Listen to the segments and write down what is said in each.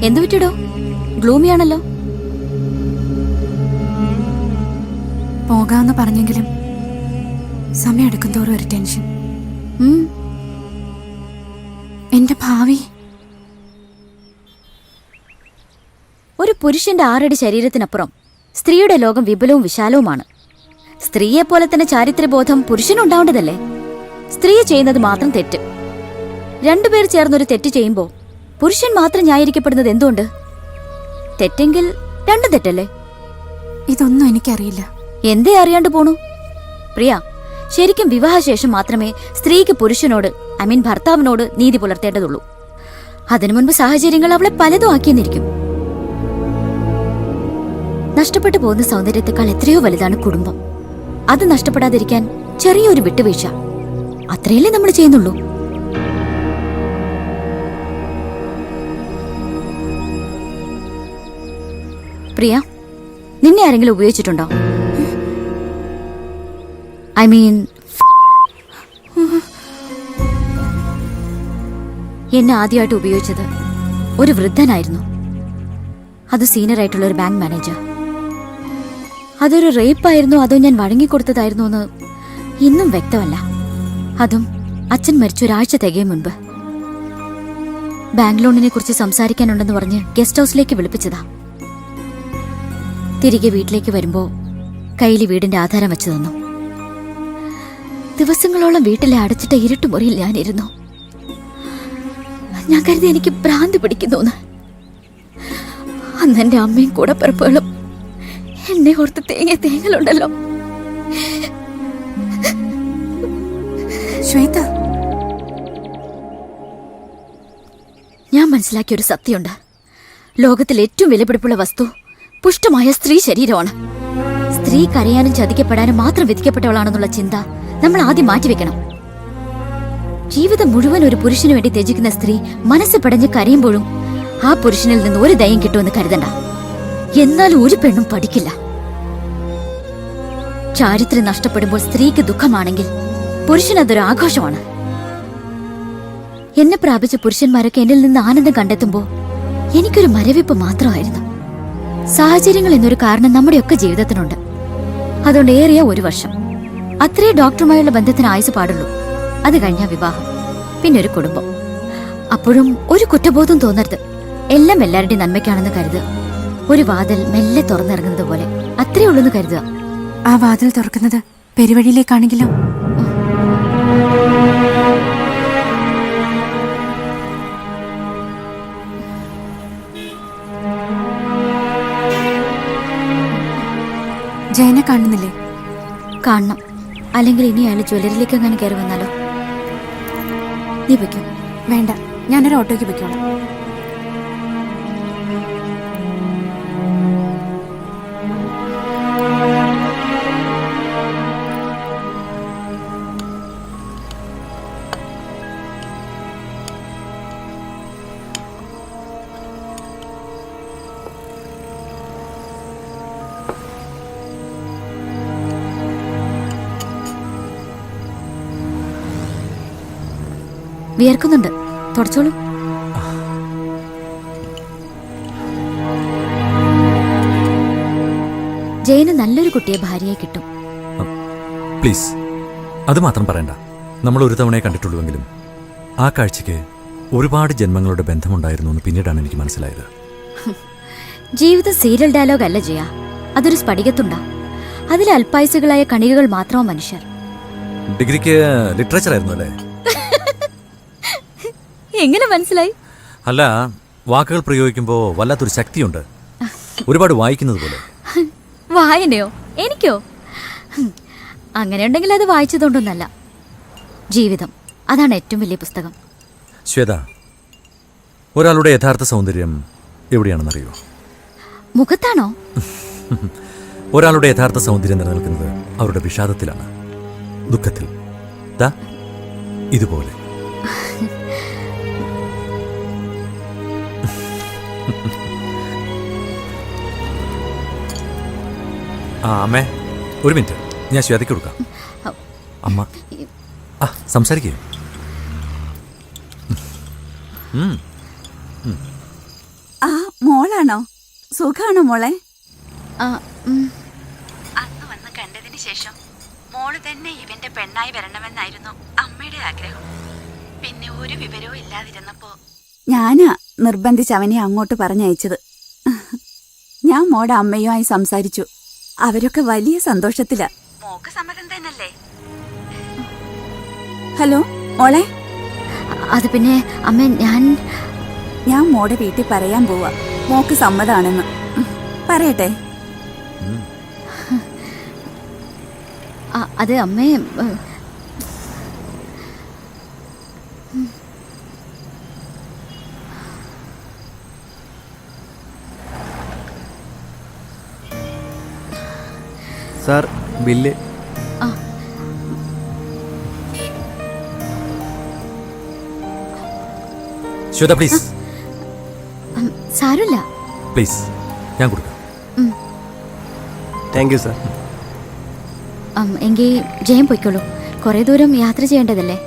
എന്തു പറ്റിടോ? ഗ്ലൂമിയാണല്ലോ. പോകാമെന്ന് പറഞ്ഞെങ്കിലും സമയം തോറും ഒരു ടെൻഷൻ. എന്റെ ഭാവി. ഒരു പുരുഷന്റെ 6 അടി ശരീരത്തിനപ്പുറം സ്ത്രീയുടെ ലോകം വിപുലവും വിശാലവുമാണ്. സ്ത്രീയെപ്പോലെ തന്നെ ചാരിത്രബോധം പുരുഷനുണ്ടാവേണ്ടതല്ലേ? സ്ത്രീ ചെയ്യുന്നത് മാത്രം തെറ്റ്. 2 പേർ ചേർന്നൊരു തെറ്റ് ചെയ്യുമ്പോൾ പുരുഷൻ മാത്രം ന്യായീകരിക്കപ്പെടുന്നത് എന്തുകൊണ്ട്? തെറ്റെങ്കിൽ 2 തെറ്റല്ലേ? ഇതൊന്നും എനിക്കറിയില്ല. എന്തേ അറിയാണ്ട് പോണു? പ്രിയ, ശരിക്കും വിവാഹശേഷം മാത്രമേ സ്ത്രീക്ക് പുരുഷനോട് ഭർത്താവിനോട് നീതി പുലർത്തേണ്ടതുള്ളൂ. അതിനു മുൻപ് സാഹചര്യങ്ങൾ അവളെ പലതും ആക്കിയെന്നിരിക്കും. നഷ്ടപ്പെട്ടു പോകുന്ന സൗന്ദര്യത്തെക്കാൾ എത്രയോ വലുതാണ് കുടുംബം. അത് നഷ്ടപ്പെടാതിരിക്കാൻ ചെറിയൊരു വിട്ടുവീഴ്ച അത്രയല്ലേ നമ്മൾ ചെയ്യുന്നുള്ളൂ. പ്രിയ, നിന്നെ ആരെങ്കിലും ഉപയോഗിച്ചിട്ടുണ്ടോ? എന്നെ ആദ്യമായിട്ട് ഉപയോഗിച്ചത് ഒരു വൃദ്ധനായിരുന്നു. അത് സീനിയറായിട്ടുള്ള ഒരു ബാങ്ക് മാനേജർ. അതൊരു റേപ്പായിരുന്നോ അതോ ഞാൻ വഴങ്ങിക്കൊടുത്തതായിരുന്നോ എന്ന് ഇന്നും വ്യക്തമല്ല. അതും അച്ഛൻ മരിച്ച ഒരാഴ്ച തികയും മുൻപ്. ബാങ്ക് ലോണിനെ കുറിച്ച് സംസാരിക്കാനുണ്ടെന്ന് പറഞ്ഞ് ഗസ്റ്റ് ഹൗസിലേക്ക് വിളിപ്പിച്ചതാ. തിരികെ വീട്ടിലേക്ക് വരുമ്പോ കയ്യിൽ വീടിന്റെ ആധാരം വെച്ചു തന്നു. ദിവസങ്ങളോളം വീട്ടിലെ അടച്ചിട്ട ഇരുട്ടുമുറിയിൽ ഞാനിരുന്നു. ഞാൻ കരുതി എനിക്ക് ഭ്രാന്തി പിടിക്കുന്നു. അന്ന് എന്റെ അമ്മയും കൂടെ പിറപ്പുകളും എന്നെ ഓർത്ത് തേങ്ങലുണ്ടല്ലോ. ശ്വേത, ഞാൻ മനസ്സിലാക്കിയൊരു സത്യമുണ്ട്. ലോകത്തിൽ ഏറ്റവും വിലപിടിപ്പുള്ള വസ്തു പുഷ്ടമായ സ്ത്രീ ശരീരമാണ്. സ്ത്രീ കരയാനും ചതിക്കപ്പെടാനും മാത്രം വിധിക്കപ്പെട്ടവളാണെന്നുള്ള ചിന്ത നമ്മൾ ആദ്യം മാറ്റിവെക്കണം. ജീവിതം മുഴുവൻ ഒരു പുരുഷന് വേണ്ടി ത്യജിക്കുന്ന സ്ത്രീ മനസ്സ് പടഞ്ഞ് കരയുമ്പോഴും ആ പുരുഷനിൽ നിന്ന് ഒരു ദയം കിട്ടുമെന്ന് കരുതണ്ട. എന്നാലും ഒരു പെണ്ണും പഠിക്കില്ല. ചാരിത്രം നഷ്ടപ്പെടുമ്പോൾ സ്ത്രീക്ക് ദുഃഖമാണെങ്കിൽ പുരുഷനതൊരു ആഘോഷമാണ്. എന്നെ പ്രാപിച്ച പുരുഷന്മാരൊക്കെ എന്നിൽ നിന്ന് ആനന്ദം കണ്ടെത്തുമ്പോൾ എനിക്കൊരു മരവിപ്പ് മാത്രമായിരുന്നു. സാഹചര്യങ്ങൾ എന്നൊരു കാരണം നമ്മുടെയൊക്കെ ജീവിതത്തിനുണ്ട്. അതുകൊണ്ട് ഏറിയ 1 വർഷം അത്രേ ഡോക്ടറുമായുള്ള ബന്ധത്തിന് ആയുസ് പാടുള്ളൂ. അത് കഴിഞ്ഞ വിവാഹം, പിന്നെ ഒരു കുടുംബം. അപ്പോഴും ഒരു കുറ്റബോധം തോന്നരുത്. എല്ലാം എല്ലാവരുടെയും നന്മയ്ക്കാണെന്ന് കരുതുക. ഒരു വാതിൽ മെല്ലെ തുറന്നിറങ്ങുന്നത് പോലെ അത്രേ ഉള്ളൂന്ന് കരുതുക. ആ വാതിൽ തുറക്കുന്നത് പെരുവഴിയിലേക്കാണെങ്കിലോ? ജയനെ കാണുന്നില്ലേ? കാണണം. അല്ലെങ്കിൽ ഇനി അയാൾ ജ്വല്ലറിയിലേക്ക് അങ്ങനെ കയറി വന്നാലോ? നീ വയ്ക്കും. വേണ്ട, ഞാനൊരു ഓട്ടോയ്ക്ക് പൊയ്ക്കോളാം. വിയർക്കുന്നുണ്ട്, തുടച്ചോളൂ. ജയന് നല്ലൊരു കുട്ടിയെ ഭാര്യയായി കിട്ടും. പ്ലീസ്, അത് മാത്രം പറയണ്ട. നമ്മൾ ഒരു തവണയെ കണ്ടിട്ടുള്ളൂവെങ്കിലും ആ കാഴ്ചയ്ക്ക് ഒരുപാട് ജന്മങ്ങളുടെ ബന്ധമുണ്ടായിരുന്നു എന്ന് പിന്നീടാണ് എനിക്ക് മനസ്സിലായത്. ജീവിതം സീരിയൽ ഡയലോഗ് അല്ല ജയ, അതൊരു സ്ഫടികത്തുണ്ടാ. അതിലെ അല്പായുസുകളായ കണികകൾ മാത്രമോ മനുഷ്യർ. ഡിഗ്രിക്ക് ലിറ്ററേച്ചർ ആയിരുന്നു അല്ലേ? എങ്ങനെ മനസ്സിലായി? അല്ല, വാക്കുകൾ പ്രയോഗിക്കുമ്പോൾ വല്ലാത്തൊരു ശക്തിയുണ്ട്. ഒരുപാട് വായിക്കുന്നത് പോലെ. വായനയോ? എനിക്കോ? അങ്ങനെയുണ്ടെങ്കിൽ അത് വായിച്ചതുകൊണ്ടൊന്നല്ല. ജീവിതം, അതാണ് ഏറ്റവും വലിയ പുസ്തകം. ശ്വേത, ഒരാളുടെ യഥാർത്ഥ സൗന്ദര്യം എവിടെയാണെന്നറിയോ? മുഖത്താണോ? ഒരാളുടെ യഥാർത്ഥ സൗന്ദര്യം നിലനിൽക്കുന്നത് അവരുടെ വിഷാദത്തിലാണ്, ദുഃഖത്തിൽ. ഇതുപോലെ. അമ്മേ, ഒരു മിനിറ്റ്, ഞാൻ ശ്വേതയ്ക്ക് കൊടുക്കാം. അമ്മ സംസാരിക്കേ. മോളാണോ? സുഖാണോ മോളെ? ആ, ഉം. അന്ന് വന്ന് കണ്ടതിന് ശേഷം മോള് തന്നെ ഇവന്റെ പെണ്ണായി വരണമെന്നായിരുന്നു അമ്മയുടെ ആഗ്രഹം. പിന്നെ ഒരു വിവരവും ഇല്ലാതിരുന്നപ്പോ ഞാനാ നിർബന്ധിച്ച് അവനെ അങ്ങോട്ട് പറഞ്ഞയച്ചത്. ഞാൻ മോടെ അമ്മയുമായി സംസാരിച്ചു. അവരൊക്കെ വലിയ സന്തോഷത്തിലാ. മോക്ക് സമ്മതം തന്നെയല്ലേ? ഹലോ മോളെ, അത് പിന്നെ അമ്മ, ഞാൻ മോടെ വീട്ടിൽ പറയാൻ പോവാ മോക്ക് സമ്മതാണെന്ന്. പറയട്ടെ? അത് അമ്മേ, സാർ ബില്ല്. ശ്വേത പ്ലീസ്. സാരമില്ല. പ്ലീസ്, ഞാൻ കൊടുക്കാം. Thank you sir. എങ്കിൽ ജയം പൊയ്ക്കോളൂ. കുറേ ദൂരം യാത്ര ചെയ്യേണ്ടതല്ലേ?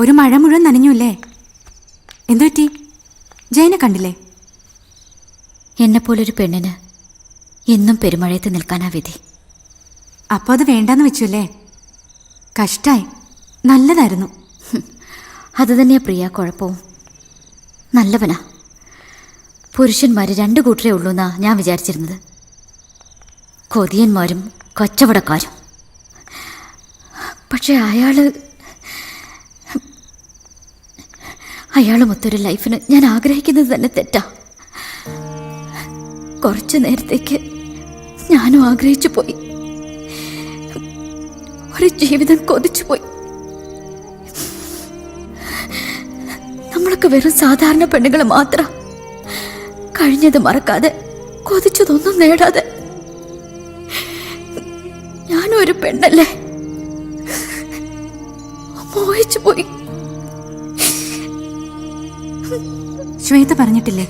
ഒരു മഴ മുഴുവൻ നനഞ്ഞൂല്ലേ? എന്തുപറ്റി? ജയനെ കണ്ടില്ലേ? എന്നെപ്പോലൊരു പെണ്ണിന് എന്നും പെരുമഴയത്ത് നിൽക്കാനാ വിധി. അപ്പോൾ അത് വേണ്ടാന്ന് വെച്ചുല്ലേ? കഷ്ടായി. നല്ലതായിരുന്നു. അത് തന്നെയാ പ്രിയ കുഴപ്പവും. നല്ലവനാ. പുരുഷന്മാർ രണ്ടു കൂട്ടരേ ഉള്ളൂ എന്നാ ഞാൻ വിചാരിച്ചിരുന്നത്. കൊതിയന്മാരും കച്ചവടക്കാരും. പക്ഷെ അയാളുമൊത്തൊരു ലൈഫിന് ഞാൻ ആഗ്രഹിക്കുന്നത് തന്നെ തെറ്റാ. കുറച്ചു നേരത്തേക്ക് ഞാനും ആഗ്രഹിച്ചു പോയി. ഒരു ജീവിതം കൊതിച്ചു പോയി. നമ്മളൊക്കെ വെറും സാധാരണ പെണ്ണുകൾ മാത്രം. കഴിഞ്ഞത് മറക്കാതെ, കൊതിച്ചതൊന്നും നേടാതെ. ഞാനും ഒരു പെണ്ണല്ലേ, മോഹിച്ചു പോയി. ശ്വേത പറഞ്ഞിട്ടില്ലേ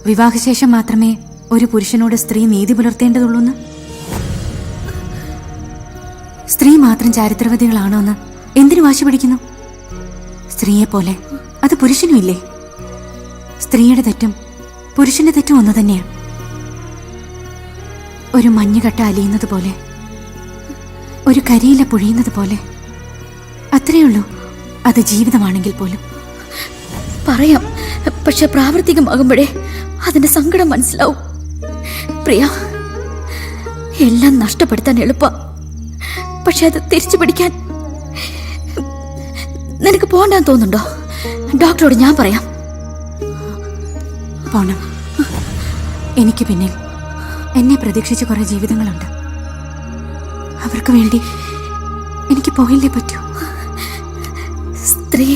വിവാഹശേഷം മാത്രമേ ഒരു പുരുഷനോട് സ്ത്രീ നീതി പുലർത്തേണ്ടതുള്ളൂന്ന്? സ്ത്രീ മാത്രം ചാരിത്രവതികളാണോ എന്ന് എന്തിനു വാശി പിടിക്കുന്നു? സ്ത്രീയെ പോലെ അത് പുരുഷനും ഇല്ലേ? സ്ത്രീയുടെ തെറ്റും പുരുഷന്റെ തെറ്റും ഒന്ന് തന്നെയാണ്. ഒരു മഞ്ഞുകട്ട അലിയുന്നത് പോലെ, ഒരു കരിയില പൊഴിയുന്നത് പോലെ. അത്രയുള്ളൂ അത് ജീവിതമാണെങ്കിൽ പോലും. പറയാം, പക്ഷെ പ്രാവർത്തികമാകുമ്പോഴേ അതിന്റെ സങ്കടം മനസ്സിലാവും. പ്രിയ, എല്ലാം നഷ്ടപ്പെടുത്താൻ എളുപ്പ, പക്ഷെ അത് തിരിച്ചു പിടിക്കാൻ നിനക്ക് പോണ്ടാന്ന് തോന്നുന്നുണ്ടോ? ഡോക്ടറോട് ഞാൻ പറയാം. പോണം. എനിക്ക് പിന്നിൽ എന്നെ പ്രതീക്ഷിച്ച് കുറെ ജീവിതങ്ങളുണ്ട്. അവർക്ക് വേണ്ടി എനിക്ക് പോയില്ലേ പറ്റൂ. സ്ത്രീ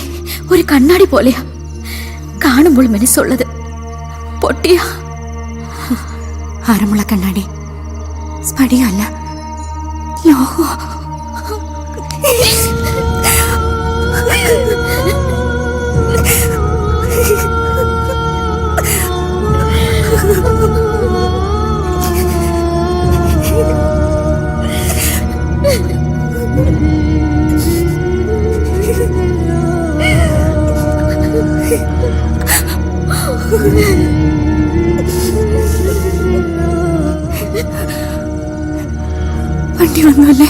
ഒരു കണ്ണാടി പോലെയാ, കാണുമ്പോൾ മനസ്സുള്ളത് പൊട്ടിയ. ആരമുള്ള കണ്ണാടി സ്ഫടികല്ല, ലോഹോ. വന്നു അല്ലേ?